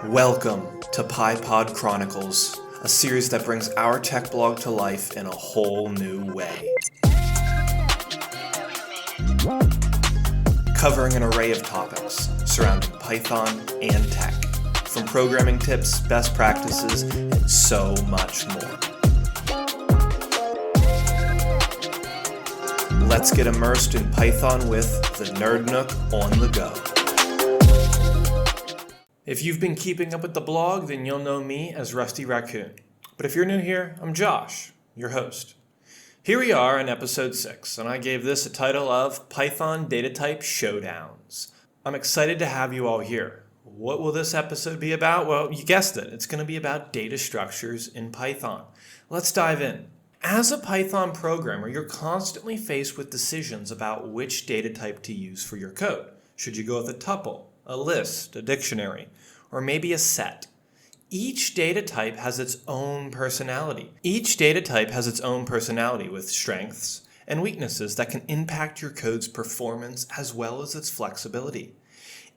Welcome to PyPod Chronicles, a series that brings our tech blog to life in a whole new way. Covering an array of topics surrounding Python and tech, from programming tips, best practices, and so much more. Let's get immersed in Python with the Nerd Nook on the go. If you've been keeping up with the blog, then you'll know me as Rusty Raccoon. But if you're new here, I'm Josh, your host. Here we are in episode 6, and I gave this a title of Python Data Type Showdowns. I'm excited to have you all here. What will this episode be about? Well, you guessed it. It's going to be about data structures in Python. Let's dive in. As a Python programmer, you're constantly faced with decisions about which data type to use for your code. Should you go with a tuple, a list, a dictionary, or maybe a set? Each data type has its own personality. With strengths and weaknesses that can impact your code's performance as well as its flexibility.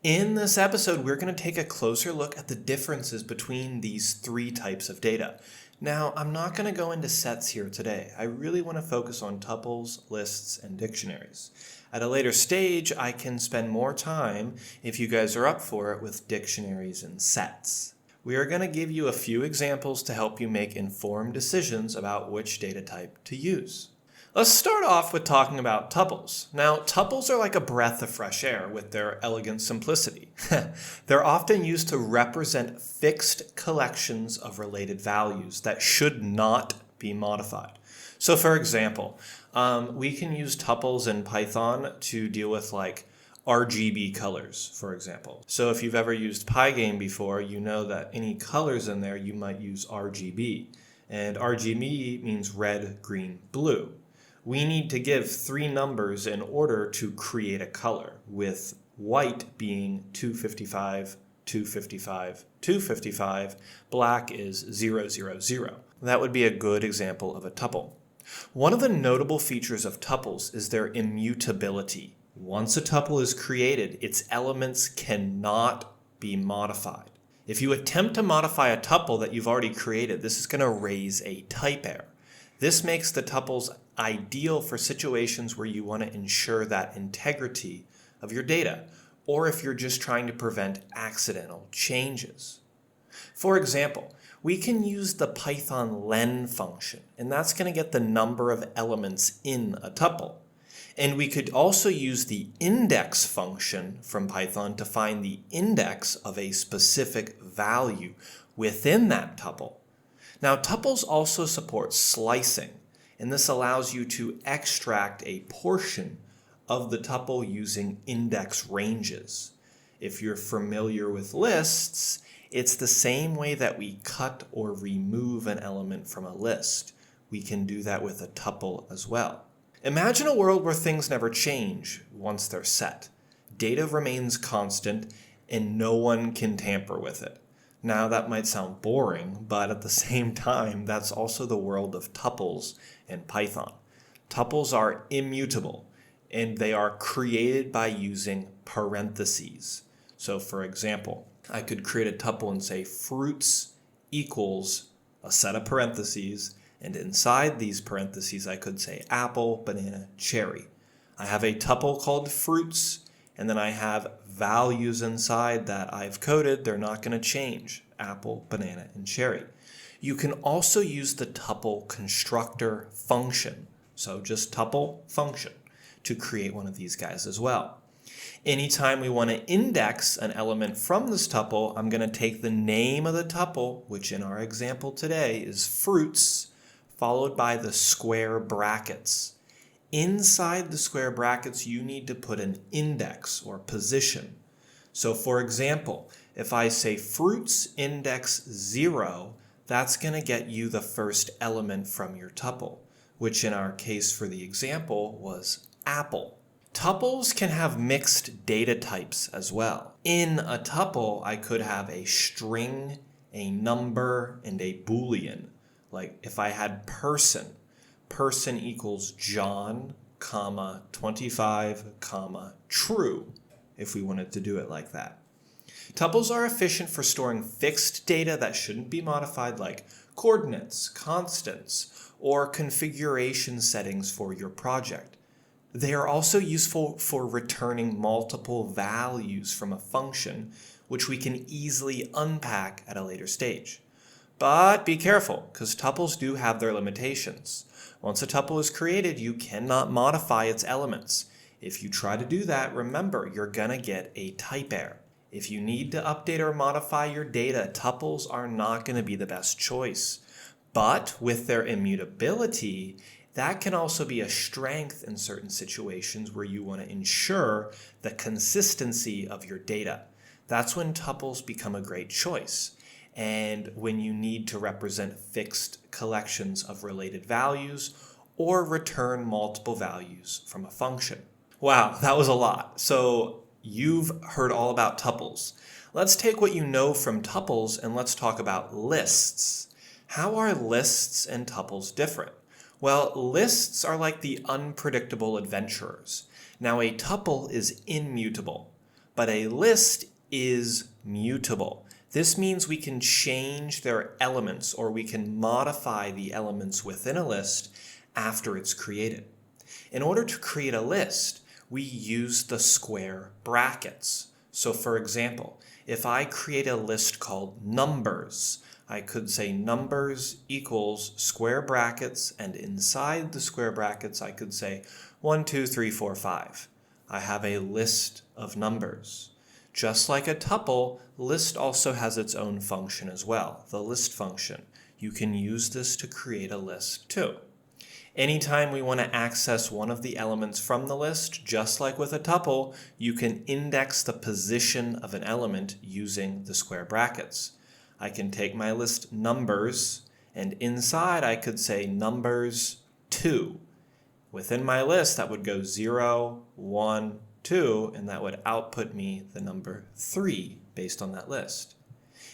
In this episode, we're going to take a closer look at the differences between these three types of data. Now, I'm not going to go into sets here today. I really want to focus on tuples, lists, and dictionaries. At a later stage, I can spend more time, if you guys are up for it, with dictionaries and sets. We are going to give you a few examples to help you make informed decisions about which data type to use. Let's start off with talking about tuples. Now, tuples are like a breath of fresh air with their elegant simplicity. They're often used to represent fixed collections of related values that should not be modified. So for example, we can use tuples in Python to deal with like RGB colors, for example. So if you've ever used Pygame before, you know that any colors in there, you might use RGB. And RGB means red, green, blue. We need to give 3 numbers in order to create a color, with white being 255, 255, 255, black is 000. That would be a good example of a tuple. One of the notable features of tuples is their immutability. Once a tuple is created, its elements cannot be modified. If you attempt to modify a tuple that you've already created, this is going to raise a type error. This makes the tuples ideal for situations where you want to ensure that integrity of your data, or if you're just trying to prevent accidental changes. For example, we can use the Python len function, and that's going to get the number of elements in a tuple. And we could also use the index function from Python to find the index of a specific value within that tuple. Now, tuples also support slicing, and this allows you to extract a portion of the tuple using index ranges. If you're familiar with lists, it's the same way that we cut or remove an element from a list. We can do that with a tuple as well. Imagine a world where things never change once they're set. Data remains constant and no one can tamper with it. Now, that might sound boring, but at the same time, that's also the world of tuples in Python. Tuples are immutable, and they are created by using parentheses. So, for example, I could create a tuple and say fruits equals a set of parentheses, and inside these parentheses, I could say apple, banana, cherry. I have a tuple called fruits, and then I have values inside that I've coded. They're not going to change. Apple, banana, and cherry. You can also use the tuple constructor function. So just tuple function to create one of these guys as well. Anytime we want to index an element from this tuple, I'm going to take the name of the tuple, which in our example today is fruits, followed by the square brackets. Inside the square brackets, you need to put an index or position. So for example, if I say fruits index 0, that's going to get you the first element from your tuple, which in our case for the example was apple. Tuples can have mixed data types as well. In a tuple, I could have a string, a number, and a Boolean. Like if I had person equals John, 25, true, if we wanted to do it like that. Tuples are efficient for storing fixed data that shouldn't be modified, like coordinates, constants, or configuration settings for your project. They are also useful for returning multiple values from a function, which we can easily unpack at a later stage. But be careful, because tuples do have their limitations. Once a tuple is created, you cannot modify its elements. If you try to do that, remember, you're going to get a type error. If you need to update or modify your data, tuples are not going to be the best choice. But with their immutability, that can also be a strength in certain situations where you want to ensure the consistency of your data. That's when tuples become a great choice. And when you need to represent fixed collections of related values or return multiple values from a function. Wow, that was a lot. So you've heard all about tuples. Let's take what you know from tuples and let's talk about lists. How are lists and tuples different? Well, lists are like the unpredictable adventurers. Now, a tuple is immutable, but a list is mutable. This means we can change their elements or we can modify the elements within a list after it's created. In order to create a list, we use the square brackets. So for example, if I create a list called numbers, I could say numbers equals square brackets, and inside the square brackets I could say 1, 2, 3, 4, 5. I have a list of numbers. Just like a tuple, list also has its own function as well, the list function. You can use this to create a list too. Anytime we want to access one of the elements from the list, just like with a tuple, you can index the position of an element using the square brackets. I can take my list numbers, and inside I could say numbers 2. Within my list, that would go 0, 1, 2, and that would output me the number 3 based on that list.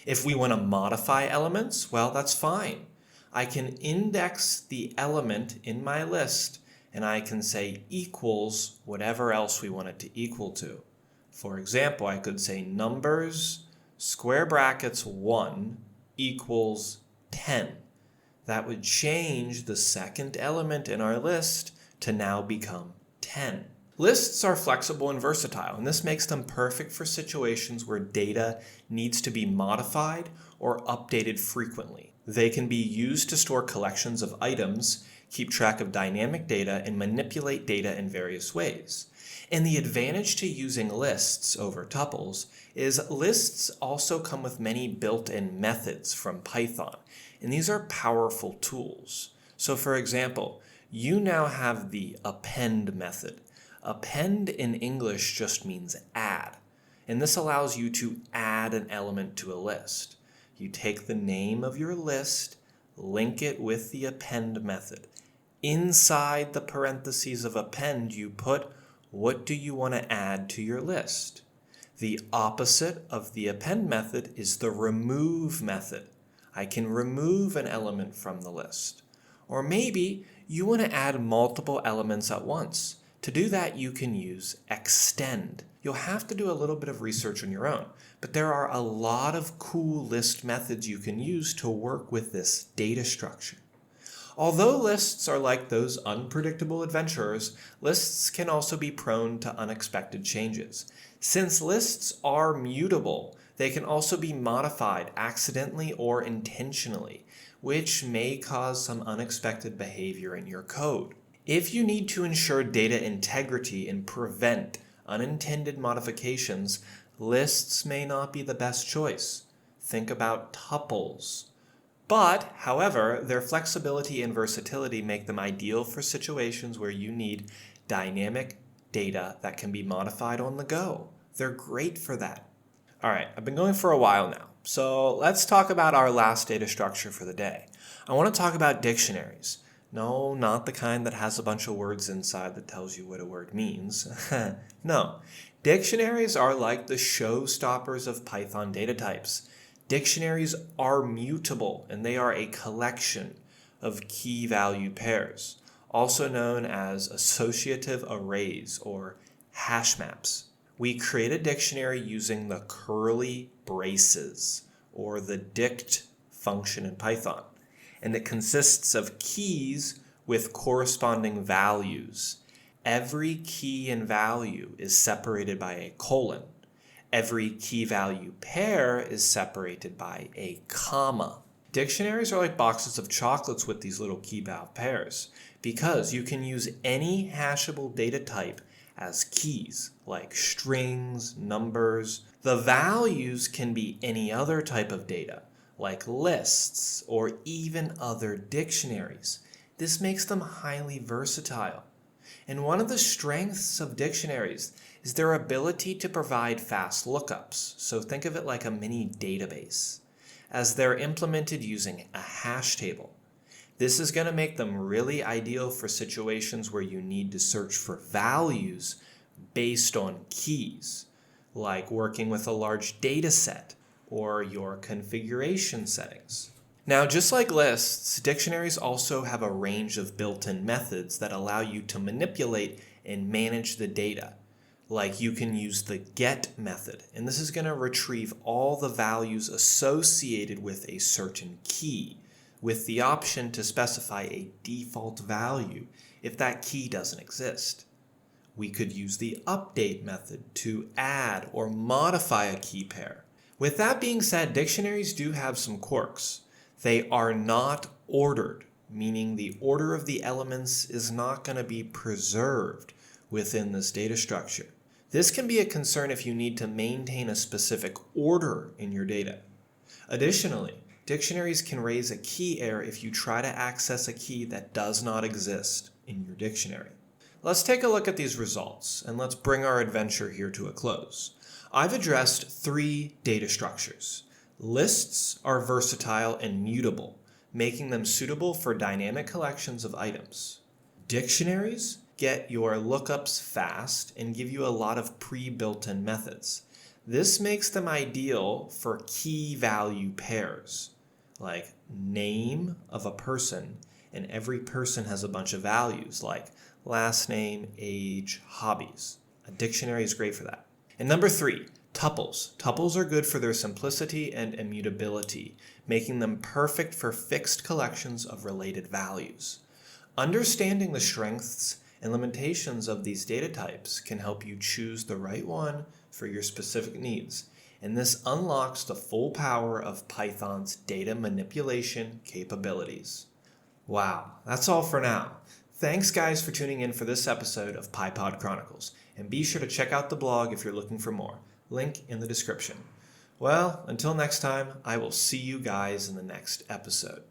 If we want to modify elements, well, that's fine. I can index the element in my list, and I can say equals whatever else we want it to equal to. For example, I could say numbers square brackets 1 equals 10. That would change the second element in our list to now become 10. Lists are flexible and versatile, and this makes them perfect for situations where data needs to be modified or updated frequently. They can be used to store collections of items, keep track of dynamic data, and manipulate data in various ways. And the advantage to using lists over tuples is lists also come with many built-in methods from Python, and these are powerful tools. So for example, you now have the append method. Append in English just means add, and this allows you to add an element to a list. You take the name of your list, link it with the append method. Inside the parentheses of append, you put what do you want to add to your list. The opposite of the append method is the remove method. I can remove an element from the list. Or maybe you want to add multiple elements at once. To do that, you can use extend. You'll have to do a little bit of research on your own, but there are a lot of cool list methods you can use to work with this data structure. Although lists are like those unpredictable adventurers, lists can also be prone to unexpected changes. Since lists are mutable, they can also be modified accidentally or intentionally, which may cause some unexpected behavior in your code. If you need to ensure data integrity and prevent unintended modifications, lists may not be the best choice. Think about tuples. But, however, their flexibility and versatility make them ideal for situations where you need dynamic data that can be modified on the go. They're great for that. All right, I've been going for a while now, so let's talk about our last data structure for the day. I want to talk about dictionaries. No, not the kind that has a bunch of words inside that tells you what a word means. No, dictionaries are like the showstoppers of Python data types. Dictionaries are mutable, and they are a collection of key value pairs, also known as associative arrays or hash maps. We create a dictionary using the curly braces, or the dict function in Python, and it consists of keys with corresponding values. Every key and value is separated by a colon. Every key-value pair is separated by a comma. Dictionaries are like boxes of chocolates with these little key-value pairs, because you can use any hashable data type as keys, like strings, numbers. The values can be any other type of data, like lists or even other dictionaries. This makes them highly versatile. And one of the strengths of dictionaries is their ability to provide fast lookups. So think of it like a mini database, as they're implemented using a hash table. This is going to make them really ideal for situations where you need to search for values based on keys, like working with a large data set or your configuration settings. Now, just like lists, dictionaries also have a range of built-in methods that allow you to manipulate and manage the data. Like you can use the get method, and this is going to retrieve all the values associated with a certain key, with the option to specify a default value if that key doesn't exist. We could use the update method to add or modify a key pair. With that being said, dictionaries do have some quirks. They are not ordered, meaning the order of the elements is not going to be preserved within this data structure. This can be a concern if you need to maintain a specific order in your data. Additionally, dictionaries can raise a key error if you try to access a key that does not exist in your dictionary. Let's take a look at these results, and let's bring our adventure here to a close. I've addressed 3 data structures. Lists are versatile and mutable, making them suitable for dynamic collections of items. Dictionaries get your lookups fast and give you a lot of pre-built-in methods. This makes them ideal for key-value pairs, like name of a person, and every person has a bunch of values, like last name, age, hobbies. A dictionary is great for that. And number 3, tuples. Tuples are good for their simplicity and immutability, making them perfect for fixed collections of related values. Understanding the strengths and limitations of these data types can help you choose the right one for your specific needs, and this unlocks the full power of Python's data manipulation capabilities. Wow, that's all for now. Thanks guys for tuning in for this episode of PyPod Chronicles, and be sure to check out the blog if you're looking for more. Link in the description. Well, until next time, I will see you guys in the next episode.